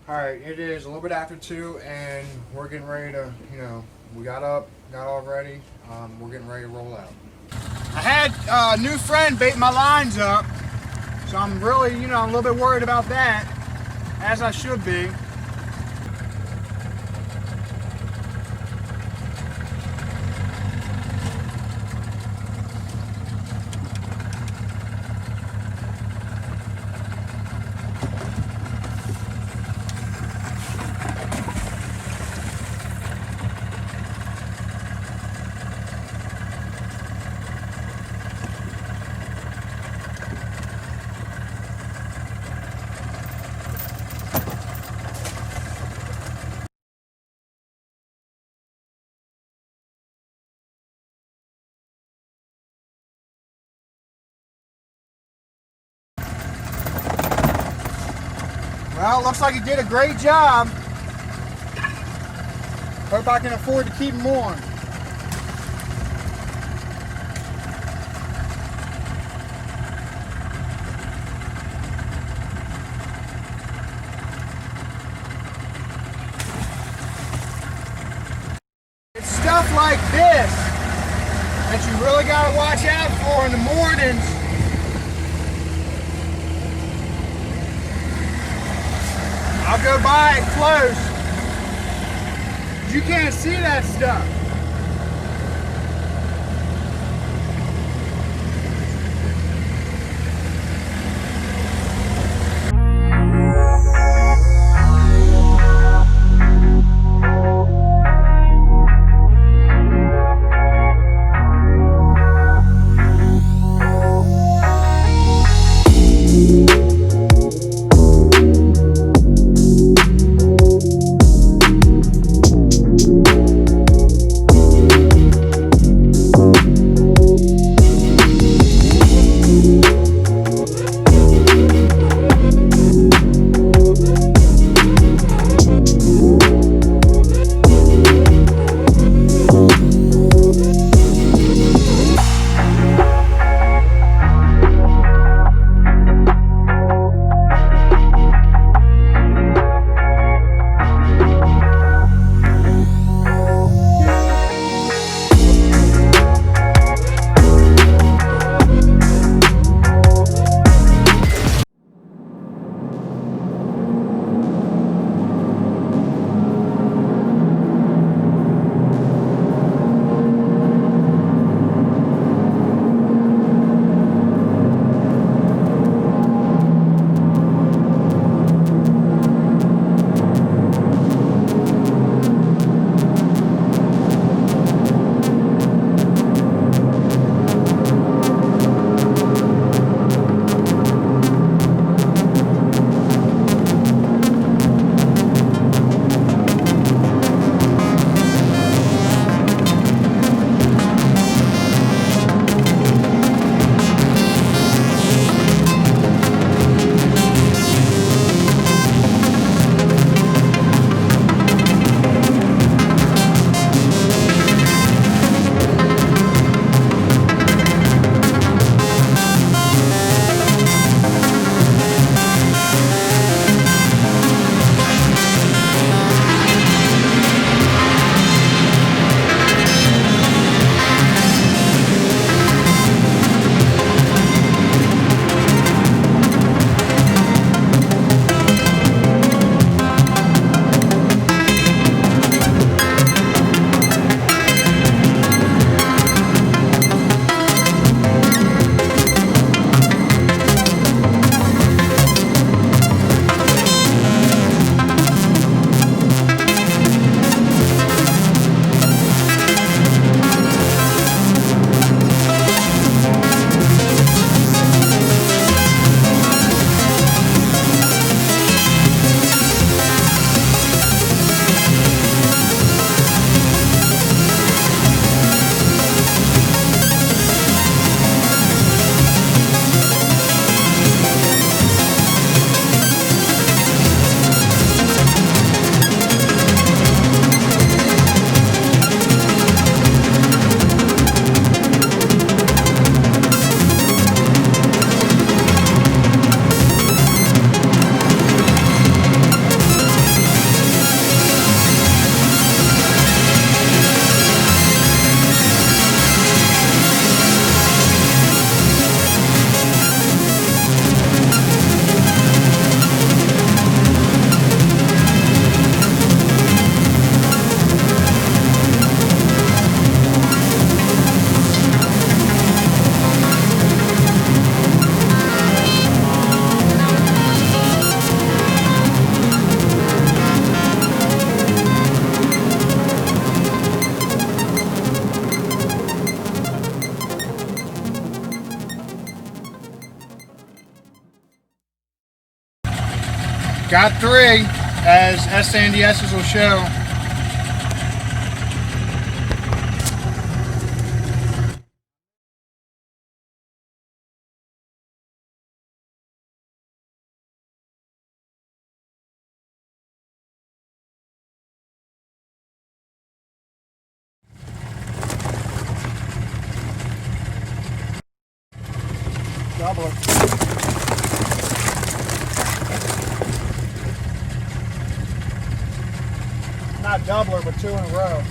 Alright, it is a little bit after 2 and we're getting ready to, we got up, got all ready. We're getting ready to roll out. I had a new friend bait my lines up, so I'm really, I'm a little bit worried about that, as I should be. Well, looks like he did a great job. Hope I can afford to keep him on. It's stuff like this that you really got to watch out for in the mornings. I'll go by it close. You can't see that stuff. Got 3, as Sandy S's will show. Double it. Not doubler, but 2 in a row.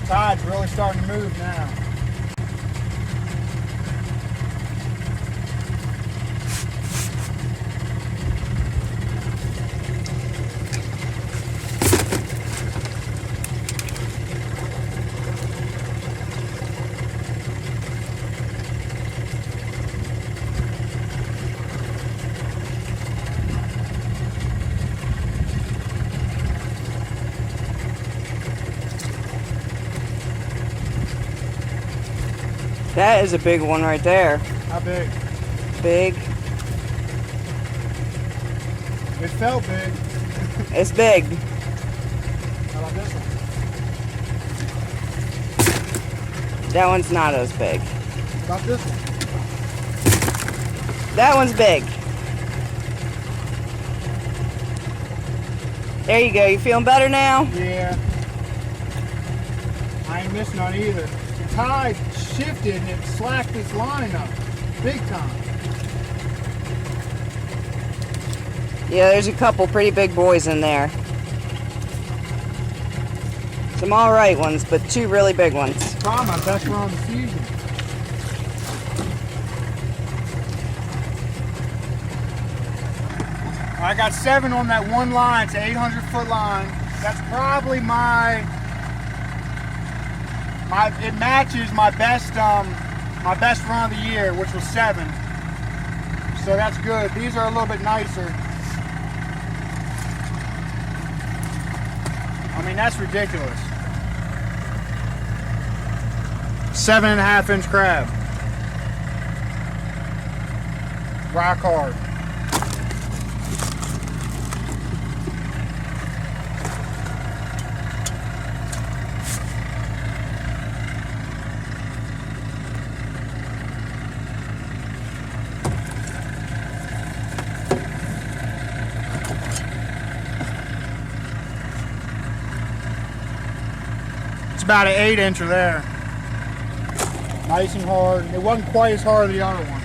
Tide's really starting to move now. That is a big one right there. How big? Big. It felt big. It's big. How about this one? That one's not as big. How about this one? That one's big. There you go. You feeling better now? Yeah. I ain't missing none either. The tide shifted and it slacked this line up. Big time. Yeah, there's a couple pretty big boys in there. Some alright ones, but 2 really big ones. Probably my best run of the season. I got 7 on that one line. It's an 800-foot line. That's probably it matches my best run of the year, which was 7. So that's good. These are a little bit nicer. I mean, that's ridiculous. 7.5-inch crab. Rock hard. It's about an 8-incher there. Nice and hard. It wasn't quite as hard as the other one.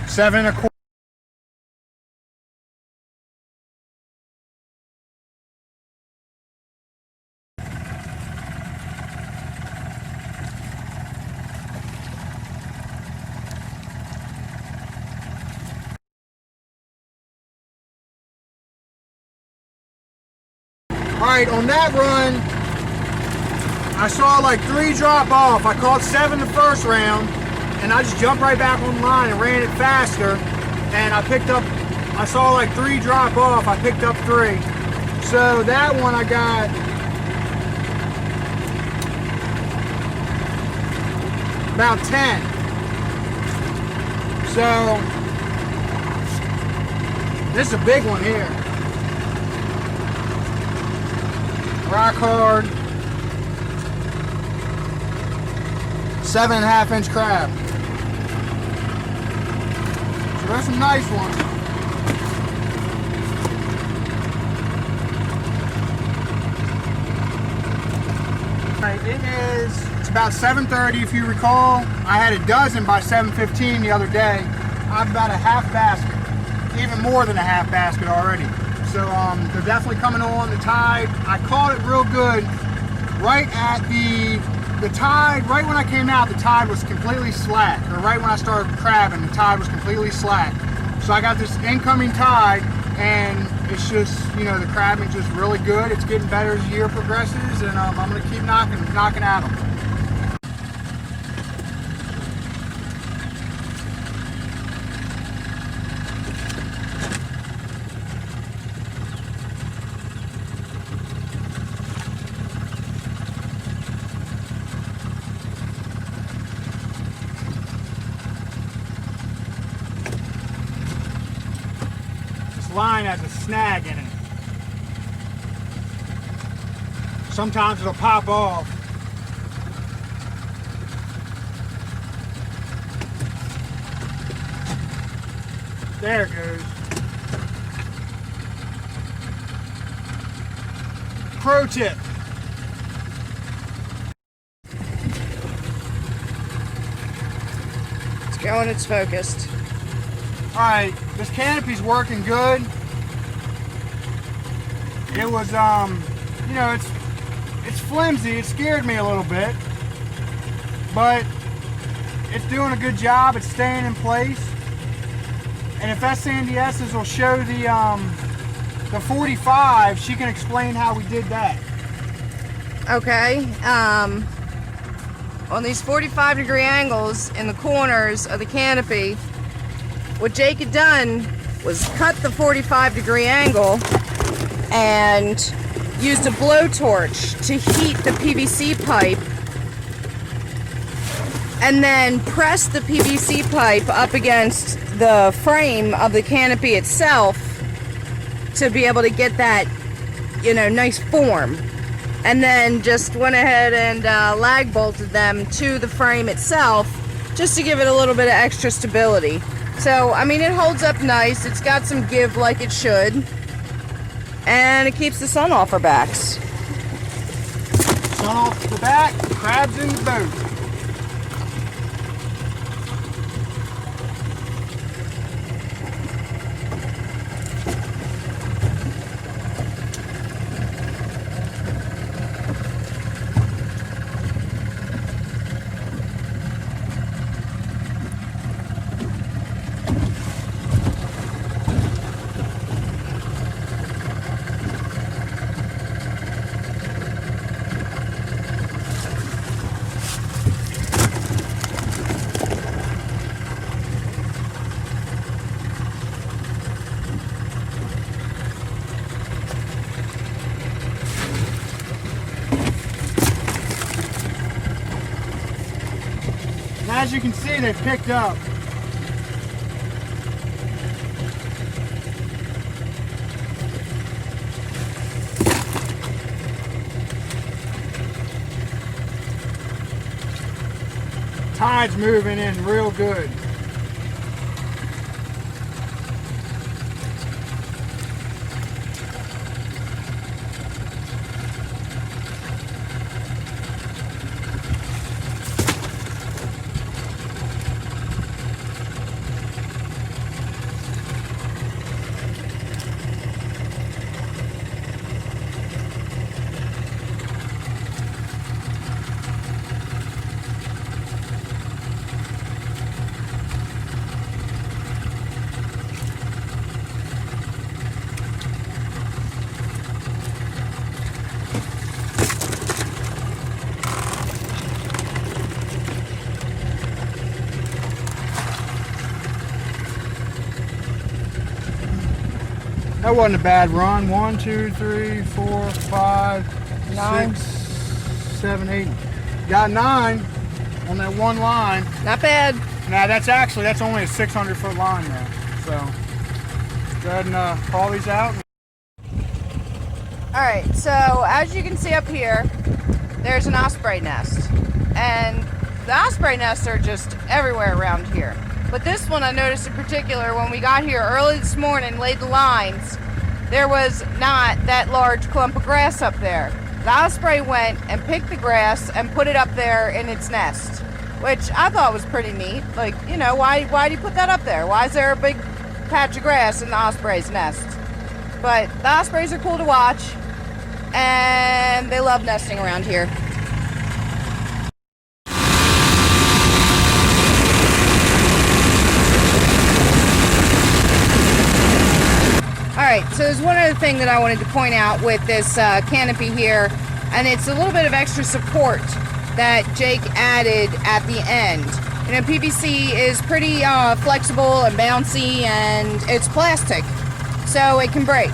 Seven and a quarter. Alright, on that run, I saw like 3 drop off. I caught 7 the first round, and I just jumped right back on the line and ran it faster. And I saw like 3 drop off. I picked up 3. So that one I got about 10. So this is a big one here. Rock hard, 7.5-inch crab. So there's some nice ones. Alright, it's about 7:30 if you recall. I had a dozen by 7:15 the other day. I'm about a half basket, even more than a half basket already. So they're definitely coming on the tide. I caught it real good right at the tide. Right when I came out, the tide was completely slack. Or right when I started crabbing, the tide was completely slack. So I got this incoming tide, and it's just, you know, the crabbing's just really good. It's getting better as the year progresses, and I'm going to keep knocking at them. Line has a snag in it. Sometimes it'll pop off. There it goes. Pro tip. It's going, it's focused. Alright, this canopy's working good. It was, you know, it's flimsy. It scared me a little bit. But it's doing a good job. It's staying in place. And if Sandy S's will show the 45, she can explain how we did that. Okay. On these 45-degree angles in the corners of the canopy, what Jake had done was cut the 45-degree angle and used a blowtorch to heat the PVC pipe, and then pressed the PVC pipe up against the frame of the canopy itself to be able to get that, you know, nice form. And then just went ahead and lag bolted them to the frame itself just to give it a little bit of extra stability. So, I mean, it holds up nice. It's got some give like it should. And it keeps the sun off our backs. Sun off the back, crabs in the boat. As you can see, they've picked up. Tide's moving in real good. That wasn't a bad run. 1, 2, 3, 4, 5, 9. 6, 7, 8. Got 9 on that one line. Not bad. Now that's only a 600-foot line there. So go ahead and call these out. All right, so as you can see up here, there's an osprey nest. And the osprey nests are just everywhere around here. But this one I noticed in particular, when we got here early this morning, laid the lines, there was not that large clump of grass up there. The osprey went and picked the grass and put it up there in its nest, which I thought was pretty neat. Like, you know, why do you put that up there? Why is there a big patch of grass in the osprey's nest? But the ospreys are cool to watch, and they love nesting around here. Alright, so there's one other thing that I wanted to point out with this canopy here, and it's a little bit of extra support that Jake added at the end. You know, PVC is pretty flexible and bouncy, and it's plastic, so it can break.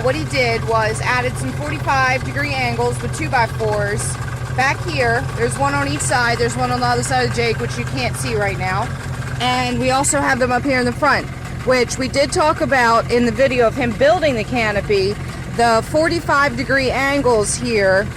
What he did was added some 45-degree angles with 2x4s. Back here, there's one on each side. There's one on the other side of Jake, which you can't see right now. And we also have them up here in the front, which we did talk about in the video of him building the canopy. The 45-degree angles here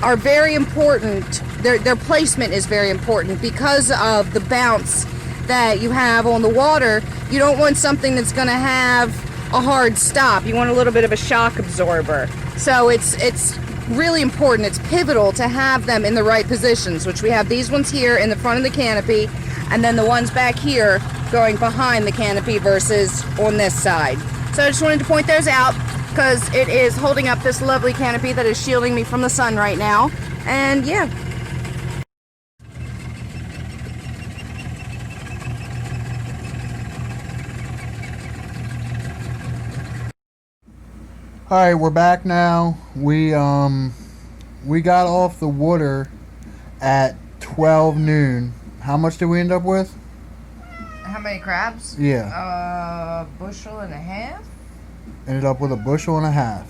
are very important. Their placement is very important because of the bounce that you have on the water. You don't want something that's going to have a hard stop. You want a little bit of a shock absorber. So it's really important. It's pivotal to have them in the right positions, which we have these ones here in the front of the canopy, and then the ones back here going behind the canopy versus on this side. So I just wanted to point those out because it is holding up this lovely canopy that is shielding me from the sun right now. And yeah. All right, we're back now. We got off the water at 12 noon. How much did we end up with? How many crabs? Yeah. Bushel and a half. Ended up with a bushel and a half.